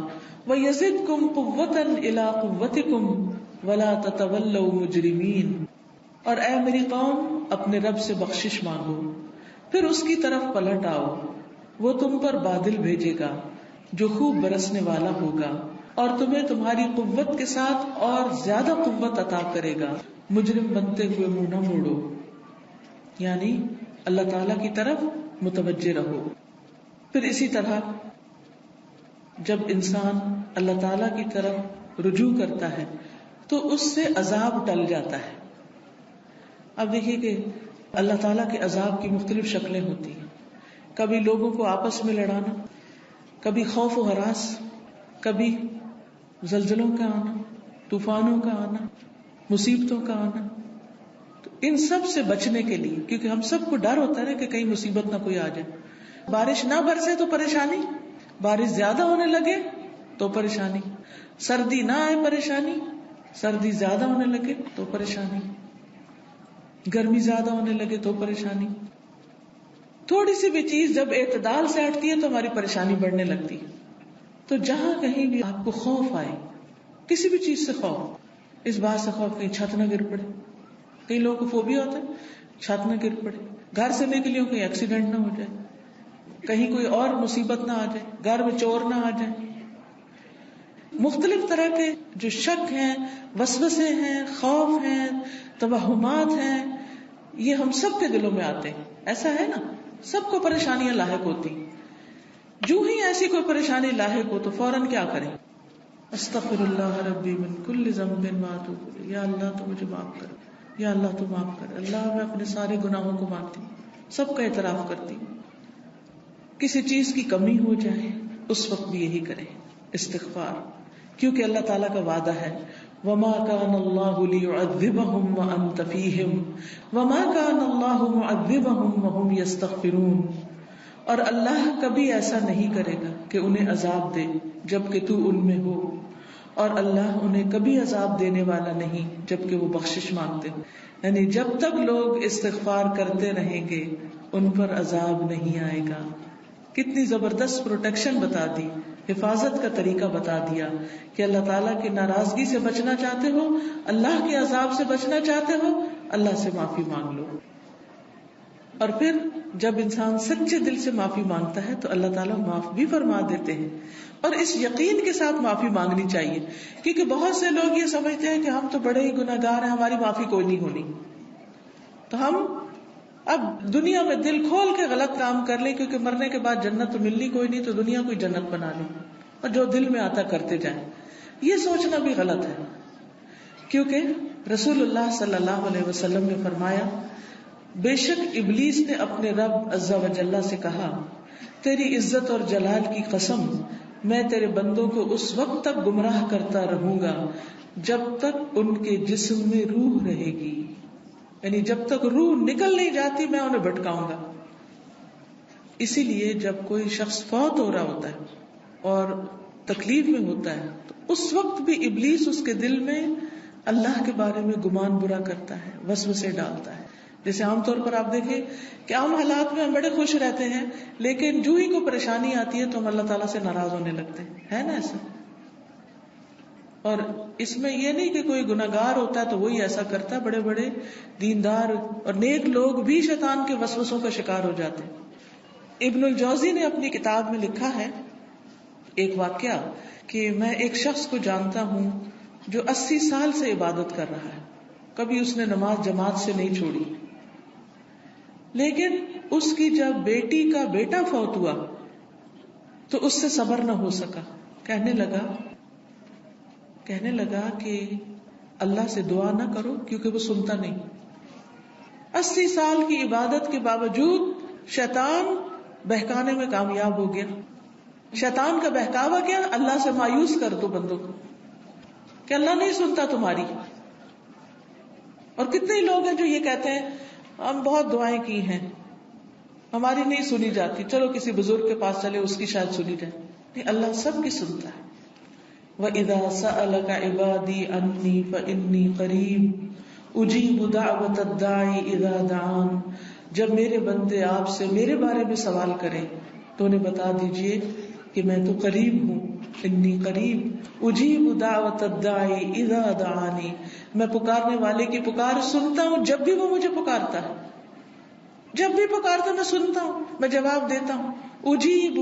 A: وَيَزِدْكُمْ قُوَّةً إِلَىٰ قُوَّتِكُمْ وَلَا تَتَوَلَّوْا مُجْرِمِينَ. اور اے میری قوم، اپنے رب سے بخشش مانگو، پھر اس کی طرف پلٹ آؤ، وہ تم پر بادل بھیجے گا جو خوب برسنے والا ہوگا، اور تمہیں تمہاری قوت کے ساتھ اور زیادہ قوت عطا کرے گا. مجرم بنتے ہوئے منہ نہ موڑو، یعنی اللہ تعالی کی طرف متوجہ رہو. پھر اسی طرح جب انسان اللہ تعالی کی طرف رجوع کرتا ہے تو اس سے عذاب ٹل جاتا ہے. اب دیکھیے کہ اللہ تعالیٰ کے عذاب کی مختلف شکلیں ہوتی ہیں. کبھی لوگوں کو آپس میں لڑانا، کبھی خوف و ہراس، کبھی زلزلوں کا آنا، طوفانوں کا آنا، مصیبتوں کا آنا. تو ان سب سے بچنے کے لیے، کیونکہ ہم سب کو ڈر ہوتا ہے کہ کہیں مصیبت نہ کوئی آ جائے. بارش نہ برسے تو پریشانی، بارش زیادہ ہونے لگے تو پریشانی، سردی نہ آئے پریشانی، سردی زیادہ ہونے لگے تو پریشانی، گرمی زیادہ ہونے لگے تو پریشانی. تھوڑی سی بھی چیز جب اعتدال سے ہٹتی ہے تو ہماری پریشانی بڑھنے لگتی ہے. تو جہاں کہیں بھی آپ کو خوف آئے، کسی بھی چیز سے خوف، اس بات سے خوف کہیں چھت نہ گر پڑے. کئی لوگوں کو فوبیا ہوتا ہے چھت نہ گر پڑے، گھر سے نکلی ہو کہیں ایکسیڈنٹ نہ ہو جائے، کہیں کوئی اور مصیبت نہ آ جائے، گھر میں چور نہ آ جائے. مختلف طرح کے جو شک ہیں، وسوسے ہیں، خوف ہیں، توہمات ہیں، یہ ہم سب کے دلوں میں آتے ہیں. ایسا ہے نا، سب کو پریشانیاں لاحق ہوتی. جو ہی ایسی کوئی پریشانی لاحق ہو تو فوراً کیا کریں؟ استغفر اللہ ربی من کل ذنب واتوب الیہ. یا اللہ تو مجھے معاف کر، یا اللہ تو معاف کر. اللہ میں اپنے سارے گناہوں کو مانتی ہوں، سب کا اعتراف کرتی ہوں. کسی چیز کی کمی ہو جائے اس وقت بھی یہی کریں، استغفار. کیونکہ اللہ تعالیٰ کا وعدہ ہے وما كان الله ليعذبهم وانت فيهم وما كان الله معذبهم وهم يستغفرون. اور اللہ کبھی ایسا نہیں کرے گا کہ انہیں عذاب دے جبکہ تو ان میں ہو، اور اللہ انہیں کبھی عذاب دینے والا نہیں جبکہ وہ بخشش مانگتے ہو. یعنی جب تک لوگ استغفار کرتے رہیں گے ان پر عذاب نہیں آئے گا. کتنی زبردست پروٹیکشن بتا دی، حفاظت کا طریقہ بتا دیا کہ اللہ تعالیٰ کی ناراضگی سے بچنا چاہتے ہو، اللہ کے عذاب سے بچنا چاہتے ہو، اللہ سے معافی مانگ لو. اور پھر جب انسان سچے دل سے معافی مانگتا ہے تو اللہ تعالیٰ معاف بھی فرما دیتے ہیں. اور اس یقین کے ساتھ معافی مانگنی چاہیے، کیونکہ بہت سے لوگ یہ سمجھتے ہیں کہ ہم تو بڑے ہی گناہگار ہیں، ہماری معافی کوئی نہیں ہونی. تو ہم اب دنیا میں دل کھول کے غلط کام کر لیں، کیونکہ مرنے کے بعد جنت تو ملنی کوئی نہیں، تو دنیا کوئی جنت بنا لیں اور جو دل میں آتا کرتے جائیں. یہ سوچنا بھی غلط ہے، کیونکہ رسول اللہ صلی اللہ علیہ وسلم نے فرمایا بے شک ابلیس نے اپنے رب عز و جل سے کہا تیری عزت اور جلال کی قسم میں تیرے بندوں کو اس وقت تک گمراہ کرتا رہوں گا جب تک ان کے جسم میں روح رہے گی. یعنی جب تک روح نکل نہیں جاتی میں انہیں بھٹکاؤں گا. اسی لیے جب کوئی شخص فوت ہو رہا ہوتا ہے اور تکلیف میں ہوتا ہے تو اس وقت بھی ابلیس اس کے دل میں اللہ کے بارے میں گمان برا کرتا ہے، وسوسے ڈالتا ہے. جیسے عام طور پر آپ دیکھیں کہ عام حالات میں ہم بڑے خوش رہتے ہیں، لیکن جو ہی کوئی پریشانی آتی ہے تو ہم اللہ تعالیٰ سے ناراض ہونے لگتے ہیں، ہے نا ایسا؟ اور اس میں یہ نہیں کہ کوئی گناہگار ہوتا ہے تو وہی ایسا کرتا ہے، بڑے بڑے دیندار اور نیک لوگ بھی شیطان کے وسوسوں کا شکار ہو جاتے ہیں. ابن الجوزی نے اپنی کتاب میں لکھا ہے ایک واقعہ کہ میں ایک شخص کو جانتا ہوں جو 80 سال سے عبادت کر رہا ہے، کبھی اس نے نماز جماعت سے نہیں چھوڑی، لیکن اس کی جب بیٹی کا بیٹا فوت ہوا تو اس سے صبر نہ ہو سکا. کہنے لگا کہ اللہ سے دعا نہ کرو کیونکہ وہ سنتا نہیں. 80 سال کی عبادت کے باوجود شیطان بہکانے میں کامیاب ہو گیا. شیطان کا بہکاوا کیا؟ اللہ سے مایوس کر دو بندوں کو کہ اللہ نہیں سنتا تمہاری. اور کتنے ہی لوگ ہیں جو یہ کہتے ہیں ہم بہت دعائیں کی ہیں ہماری نہیں سنی جاتی، چلو کسی بزرگ کے پاس چلے اس کی شاید سنی جائے. نہیں، اللہ سب کی سنتا ہے. وَإِذَا سَأَلَكَ عِبَادِي عَنِّي فَإِنِّي قَرِيبٌ أُجِيبُ دَعْوَةَ الدَّاعِ إِذَا دَعَانِ. جب میرے بندے آپ سے میرے بارے میں سوال کریں تو انہیں بتا دیجئے کہ میں تو قریب ہوں. انی قریب اجیب دعوت الداعی اذا دعانی. میں پکارنے والے کی پکار سنتا ہوں جب بھی وہ مجھے پکارتا ہے، جب بھی پکارتا میں سنتا ہوں، میں جواب دیتا ہوں. اجیب،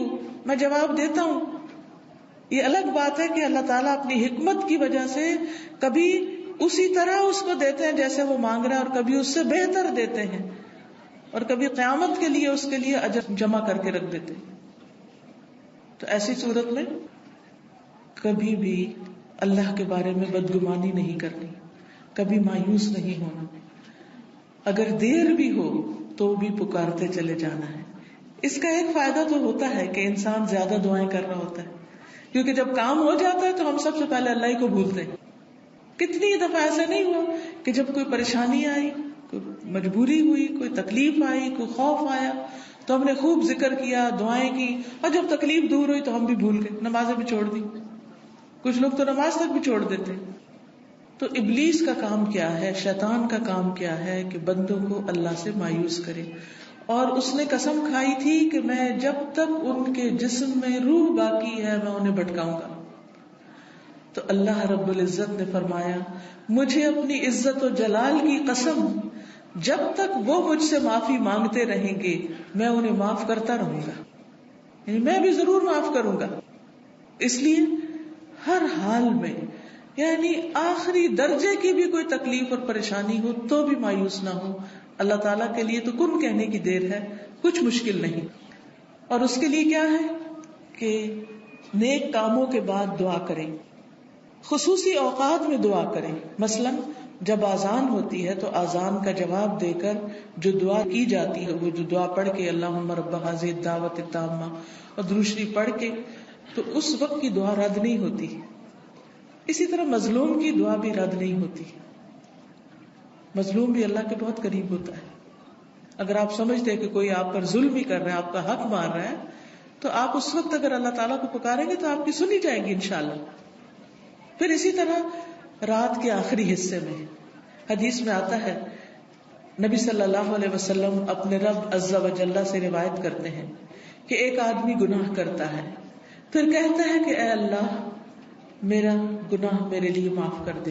A: میں جواب دیتا ہوں. یہ الگ بات ہے کہ اللہ تعالیٰ اپنی حکمت کی وجہ سے کبھی اسی طرح اس کو دیتے ہیں جیسے وہ مانگ رہا ہے، اور کبھی اس سے بہتر دیتے ہیں، اور کبھی قیامت کے لیے اس کے لیے اجر جمع کر کے رکھ دیتے ہیں. تو ایسی صورت میں کبھی بھی اللہ کے بارے میں بدگمانی نہیں کرنی، کبھی مایوس نہیں ہونا، اگر دیر بھی ہو تو بھی پکارتے چلے جانا ہے. اس کا ایک فائدہ تو ہوتا ہے کہ انسان زیادہ دعائیں کر رہا ہوتا ہے، کیونکہ جب کام ہو جاتا ہے تو ہم سب سے پہلے اللہ ہی کو بھولتے ہیں. کتنی دفعہ ایسا نہیں ہوا کہ جب کوئی پریشانی آئی، کوئی مجبوری ہوئی، کوئی تکلیف آئی، کوئی خوف آیا تو ہم نے خوب ذکر کیا، دعائیں کی، اور جب تکلیف دور ہوئی تو ہم بھی بھول گئے، نمازیں بھی چھوڑ دی. کچھ لوگ تو نماز تک بھی چھوڑ دیتے. تو ابلیس کا کام کیا ہے، شیطان کا کام کیا ہے کہ بندوں کو اللہ سے مایوس کرے. اور اس نے قسم کھائی تھی کہ میں جب تک ان کے جسم میں روح باقی ہے میں انہیں بھٹکاؤں گا. تو اللہ رب العزت نے فرمایا مجھے اپنی عزت و جلال کی قسم، جب تک وہ مجھ سے معافی مانگتے رہیں گے میں انہیں معاف کرتا رہوں گا، یعنی میں بھی ضرور معاف کروں گا. اس لیے ہر حال میں، یعنی آخری درجے کی بھی کوئی تکلیف اور پریشانی ہو تو بھی مایوس نہ ہو. اللہ تعالیٰ کے لیے تو کن کہنے کی دیر ہے، کچھ مشکل نہیں. اور اس کے لیے کیا ہے کہ نیک کاموں کے بعد دعا کریں، خصوصی اوقات میں دعا کریں. مثلا جب آذان ہوتی ہے تو آذان کا جواب دے کر جو دعا کی جاتی ہے، وہ جو دعا پڑھ کے اللہم رب ھذہ الدعوۃ التامہ اور درود شریف پڑھ کے، تو اس وقت کی دعا رد نہیں ہوتی. اسی طرح مظلوم کی دعا بھی رد نہیں ہوتی. مظلوم بھی اللہ کے بہت قریب ہوتا ہے. اگر آپ سمجھتے ہیں کہ کوئی آپ پر ظلم ہی کر رہا ہے، آپ کا حق مار رہا ہے، تو آپ اس وقت اگر اللہ تعالیٰ کو پکاریں گے تو آپ کی سنی جائے گی انشاءاللہ. پھر اسی طرح رات کے آخری حصے میں حدیث میں آتا ہے، نبی صلی اللہ علیہ وسلم اپنے رب عز و جل سے روایت کرتے ہیں کہ ایک آدمی گناہ کرتا ہے، پھر کہتا ہے کہ اے اللہ میرا گناہ میرے لیے معاف کر دے.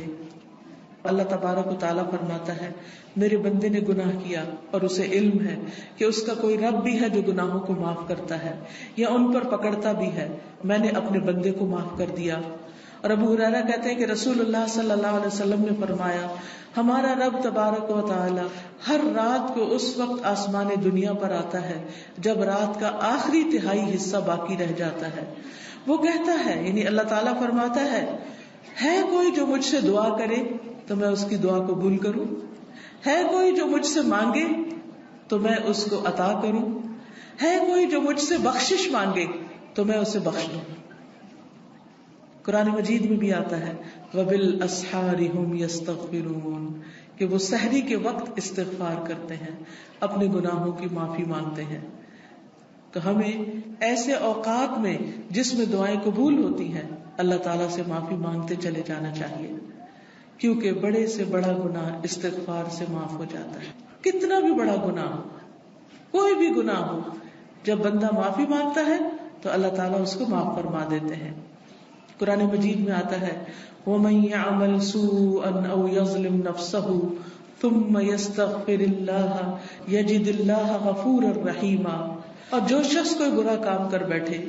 A: اللہ تبارک و تعالیٰ فرماتا ہے میرے بندے نے گناہ کیا اور اسے علم ہے کہ اس کا کوئی رب بھی ہے جو گناہوں کو معاف کرتا ہے یا ان پر پکڑتا بھی ہے، میں نے اپنے بندے کو معاف کر دیا. اور ابو ہریرہ کہتے ہیں کہ رسول اللہ صلی اللہ علیہ وسلم نے فرمایا ہمارا رب تبارک و تعالی ہر رات کو اس وقت آسمان دنیا پر آتا ہے جب رات کا آخری تہائی حصہ باقی رہ جاتا ہے. وہ کہتا ہے، یعنی اللہ تعالیٰ فرماتا ہے کوئی جو مجھ سے دعا کرے تو میں اس کی دعا قبول کروں، ہے کوئی جو مجھ سے مانگے تو میں اس کو عطا کروں، ہے کوئی جو مجھ سے بخشش مانگے تو میں اسے بخش دوں. قرآن مجید میں بھی آتا ہے وَبِالْأَسْحَارِ هُمْ يَسْتَغْفِرُونَ کہ وہ سحری کے وقت استغفار کرتے ہیں، اپنے گناہوں کی معافی مانگتے ہیں. تو ہمیں ایسے اوقات میں جس میں دعائیں قبول ہوتی ہیں اللہ تعالیٰ سے معافی مانگتے چلے جانا چاہیے، کیونکہ بڑے سے بڑا گناہ استغفار سے معاف ہو جاتا ہے. کتنا بھی بڑا گناہ ہو، کوئی بھی گناہ ہو، جب بندہ معافی مانگتا ہے تو اللہ تعالیٰ اس کو معاف فرما دیتے ہیں. قرآن مجید میں آتا ہے وَمَن يَعْمَلْ سُوءًا أَوْ يَظْلِمْ نَفْسَهُ ثُمَّ يَسْتَغْفِرِ اللَّهَ يَجِدِ اللَّهَ غَفُورًا رَحِيمًا. اور جو شخص کوئی برا کام کر بیٹھے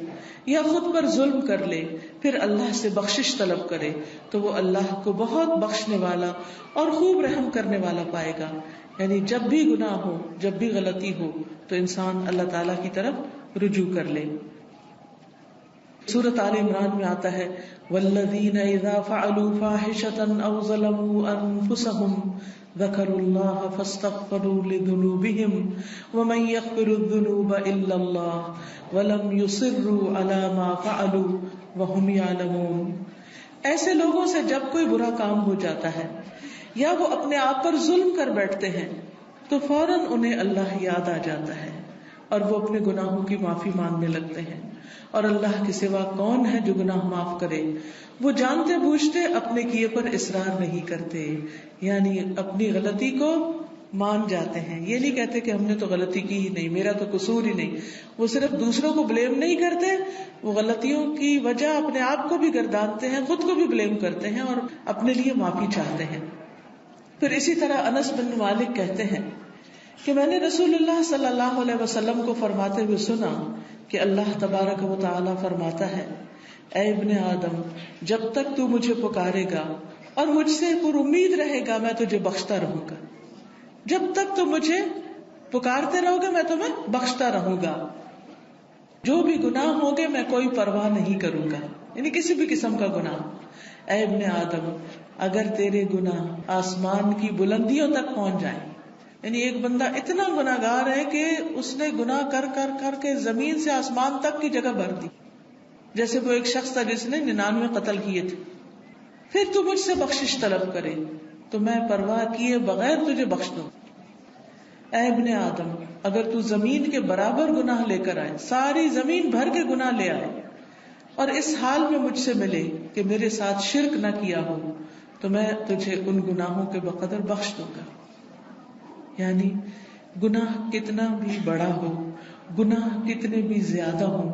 A: یا خود پر ظلم کر لے پھر اللہ سے بخشش طلب کرے تو وہ اللہ کو بہت بخشنے والا اور خوب رحم کرنے والا پائے گا. یعنی جب بھی گناہ ہو، جب بھی غلطی ہو تو انسان اللہ تعالیٰ کی طرف رجوع کر لے. سورۃ آل عمران میں آتا ہے والذین اذا فعلوا فاحشة او ظلموا انفسهم ذکروا اللہ فاستغفروا لذنوبهم ومن یغفر الذنوب الا اللہ ولم یصروا علی ما فعلوا وهم یعلمون. ایسے لوگوں سے جب کوئی برا کام ہو جاتا ہے یا وہ اپنے آپ پر ظلم کر بیٹھتے ہیں تو فوراً انہیں اللہ یاد آ جاتا ہے اور وہ اپنے گناہوں کی معافی مانگنے لگتے ہیں. اور اللہ کے سوا کون ہے جو گناہ معاف کرے؟ وہ جانتے بوجھتے اپنے کیے پر اصرار نہیں کرتے، یعنی اپنی غلطی کو مان جاتے ہیں. یہ نہیں کہتے کہ ہم نے تو غلطی کی ہی نہیں، میرا تو قصور ہی نہیں. وہ صرف دوسروں کو بلیم نہیں کرتے، وہ غلطیوں کی وجہ اپنے آپ کو بھی گردانتے ہیں، خود کو بھی بلیم کرتے ہیں اور اپنے لیے معافی چاہتے ہیں. پھر اسی طرح انس بن مالک کہتے ہیں کہ میں نے رسول اللہ صلی اللہ علیہ وسلم کو فرماتے ہوئے سنا کہ اللہ تبارک و تعالی فرماتا ہے اے ابن آدم جب تک تو مجھے پکارے گا اور مجھ سے پر امید رہے گا میں تجھے بخشتا رہوں گا. جب تک تو مجھے پکارتے رہو گے میں تمہیں بخشتا رہوں گا. جو بھی گناہ ہوگے میں کوئی پرواہ نہیں کروں گا، یعنی کسی بھی قسم کا گناہ. اے ابن آدم اگر تیرے گناہ آسمان کی بلندیوں تک پہنچ جائیں، یعنی ایک بندہ اتنا گناہگار ہے کہ اس نے گناہ کر کر کر کے زمین سے آسمان تک کی جگہ بھر دی، جیسے وہ ایک شخص تھا جس نے 99 قتل کیے تھے، پھر تو مجھ سے بخشش طلب کرے تو میں پرواہ کیے بغیر تجھے بخش دوں. اے ابن آدم اگر تو زمین کے برابر گناہ لے کر آئے، ساری زمین بھر کے گناہ لے آئے، اور اس حال میں مجھ سے ملے کہ میرے ساتھ شرک نہ کیا ہو، تو میں تجھے ان گناہوں کے بقدر بخش دوں گا. یعنی گناہ کتنا بھی بڑا ہو، گناہ کتنے بھی زیادہ ہو،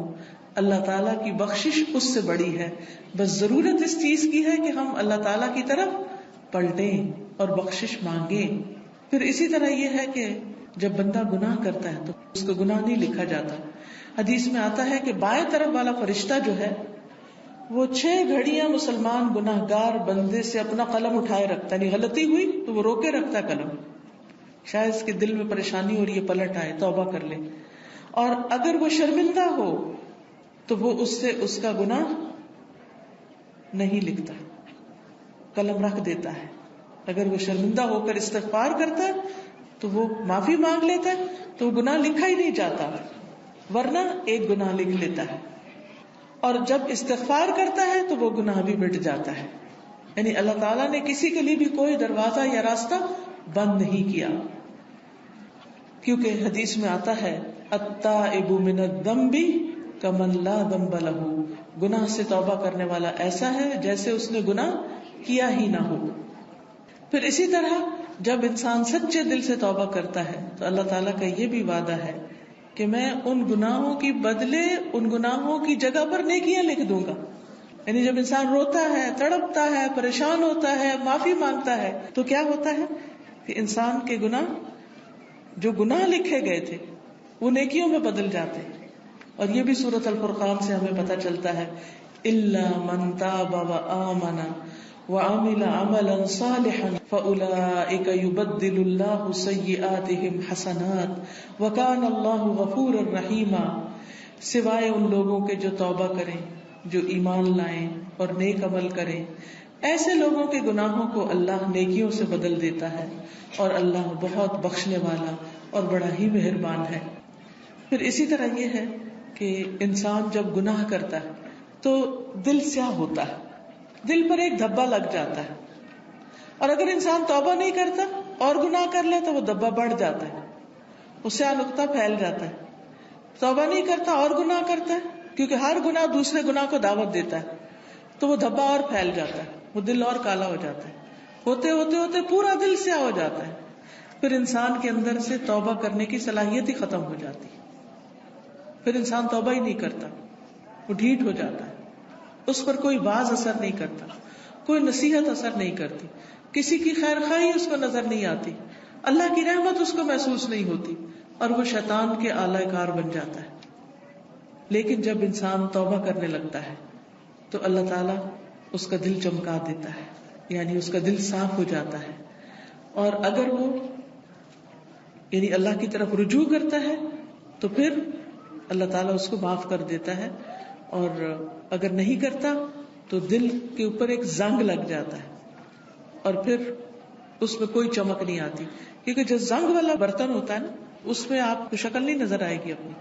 A: اللہ تعالیٰ کی بخشش اس سے بڑی ہے. بس ضرورت اس چیز کی ہے کہ ہم اللہ تعالیٰ کی طرف پلٹیں اور بخشش مانگیں. پھر اسی طرح یہ ہے کہ جب بندہ گناہ کرتا ہے تو اس کو گناہ نہیں لکھا جاتا. حدیث میں آتا ہے کہ بائیں طرف والا فرشتہ جو ہے وہ 6 گھڑیاں مسلمان گناہگار بندے سے اپنا قلم اٹھائے رکھتا ہے، یعنی غلطی ہوئی تو وہ روکے رکھتا ہے قلم، شاید اس کے دل میں پریشانی ہو رہی ہے، پلٹ آئے، توبہ کر لے. اور اگر وہ شرمندہ ہو تو وہ اس سے اس کا گناہ نہیں لکھتا، قلم رکھ دیتا ہے. اگر وہ شرمندہ ہو کر استغفار کرتا ہے تو وہ معافی مانگ لیتا ہے تو وہ گناہ لکھا ہی نہیں جاتا، ورنہ ایک گناہ لکھ لیتا ہے. اور جب استغفار کرتا ہے تو وہ گناہ بھی مٹ جاتا ہے. یعنی اللہ تعالیٰ نے کسی کے لیے بھی کوئی دروازہ یا راستہ بند نہیں کیا، کیونکہ حدیث میں آتا ہے التائب من الذنب کمن لا ذنب له، گناہ سے توبہ کرنے والا ایسا ہے جیسے اس نے گناہ کیا ہی نہ ہو. پھر اسی طرح جب انسان سچے دل سے توبہ کرتا ہے تو اللہ تعالیٰ کا یہ بھی وعدہ ہے کہ میں ان گناہوں کی بدلے ان گناہوں کی جگہ پر نیکیاں لکھ دوں گا. یعنی جب انسان روتا ہے، تڑپتا ہے، پریشان ہوتا ہے، معافی مانگتا ہے تو کیا ہوتا ہے کہ انسان کے گناہ، جو گناہ لکھے گئے تھے وہ نیکیوں میں بدل جاتے ہیں. اور یہ بھی سورۃ الفرقان سے ہمیں پتہ چلتا ہے الا من تاب وآمن وعمل عملا صالحا فاولئک یبدل اللہ سیئاتہم حسنات وکان اللہ غفورا رحیما، سوائے ان لوگوں کے جو توبہ کریں، جو ایمان لائیں اور نیک عمل کریں، ایسے لوگوں کے گناہوں کو اللہ نیکیوں سے بدل دیتا ہے، اور اللہ بہت بخشنے والا اور بڑا ہی مہربان ہے. پھر اسی طرح یہ ہے کہ انسان جب گناہ کرتا ہے تو دل سیاہ ہوتا ہے، دل پر ایک دھبا لگ جاتا ہے، اور اگر انسان توبہ نہیں کرتا اور گناہ کر لے تو وہ دھبا بڑھ جاتا ہے، اس سے نقطہ پھیل جاتا ہے. توبہ نہیں کرتا اور گناہ کرتا ہے، کیونکہ ہر گناہ دوسرے گناہ کو دعوت دیتا ہے، تو وہ دھبا اور پھیل جاتا ہے، وہ دل اور کالا ہو جاتا ہے، ہوتے ہوتے ہوتے پورا دل سیاہ ہو جاتا ہے. پھر انسان کے اندر سے توبہ کرنے کی صلاحیت ہی ختم ہو جاتی ہے، پھر انسان توبہ ہی نہیں کرتا، وہ ڈھیٹ ہو جاتا ہے، اس پر کوئی واعظ اثر نہیں کرتا، کوئی نصیحت اثر نہیں کرتی، کسی کی خیر خواہی اس کو نظر نہیں آتی، اللہ کی رحمت اس کو محسوس نہیں ہوتی، اور وہ شیطان کے آلہ کار بن جاتا ہے. لیکن جب انسان توبہ کرنے لگتا ہے تو اللہ تعالیٰ اس کا دل چمکا دیتا ہے، یعنی اس کا دل صاف ہو جاتا ہے. اور اگر وہ یعنی اللہ کی طرف رجوع کرتا ہے تو پھر اللہ تعالیٰ اس کو معاف کر دیتا ہے، اور اگر نہیں کرتا تو دل کے اوپر ایک زنگ لگ جاتا ہے اور پھر اس میں کوئی چمک نہیں آتی، کیونکہ جو زنگ والا برتن ہوتا ہے نا اس میں آپ کو شکل نہیں نظر آئے گی اپنی،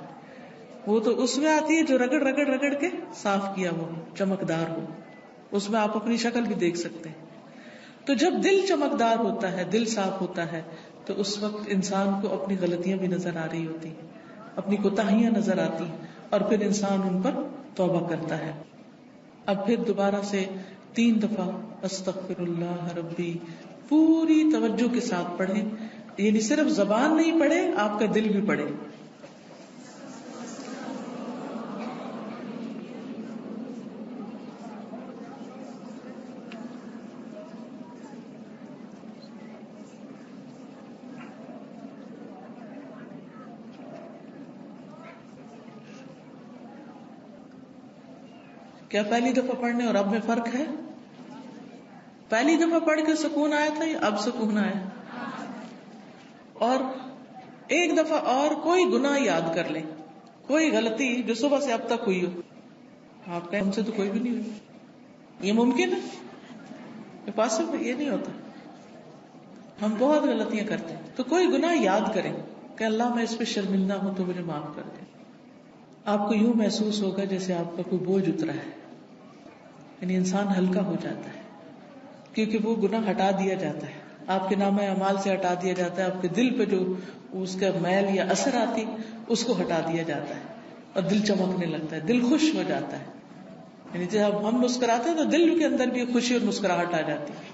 A: وہ تو اس میں آتی ہے جو رگڑ رگڑ رگڑ کے صاف کیا ہو، چمکدار ہو، اس میں آپ اپنی شکل بھی دیکھ سکتے ہیں. تو جب دل چمکدار ہوتا ہے، دل صاف ہوتا ہے، تو اس وقت انسان کو اپنی غلطیاں بھی نظر آ رہی ہوتی ہیں، اپنی کوتاہیاں نظر آتی ہیں، اور پھر انسان ان پر توبہ کرتا ہے. اب پھر دوبارہ سے 3 دفعہ استغفر اللہ ربی پوری توجہ کے ساتھ پڑھیں، یعنی صرف زبان نہیں پڑھے، آپ کا دل بھی پڑھے. کیا پہلی دفعہ پڑھنے اور اب میں فرق ہے؟ پہلی دفعہ پڑھ کے سکون آیا تھا یا اب سکون آیا؟ اور ایک دفعہ اور کوئی گناہ یاد کر لیں، کوئی غلطی جو صبح سے اب تک ہوئی ہو آپ کہیں ہم سے تو کوئی بھی نہیں ہوئی، یہ ممکن ہے؟ پاسبل یہ نہیں ہوتا. ہم بہت غلطیاں کرتے ہیں، تو کوئی گناہ یاد کریں کہ اللہ میں اس پہ شرمندہ ہوں تو مجھے معاف کر دیں. آپ کو یوں محسوس ہوگا جیسے آپ کا کوئی بوجھ اترا ہے، یعنی انسان ہلکا ہو جاتا ہے کیونکہ وہ گناہ ہٹا دیا جاتا ہے، آپ کے نامہ اعمال سے ہٹا دیا جاتا ہے، آپ کے دل پہ جو اس کا میل یا اثر آتی اس کو ہٹا دیا جاتا ہے اور دل چمکنے لگتا ہے، دل خوش ہو جاتا ہے. یعنی جب ہم مسکراتے ہیں تو دل کے اندر بھی خوشی اور مسکراہٹ آ جاتی ہے.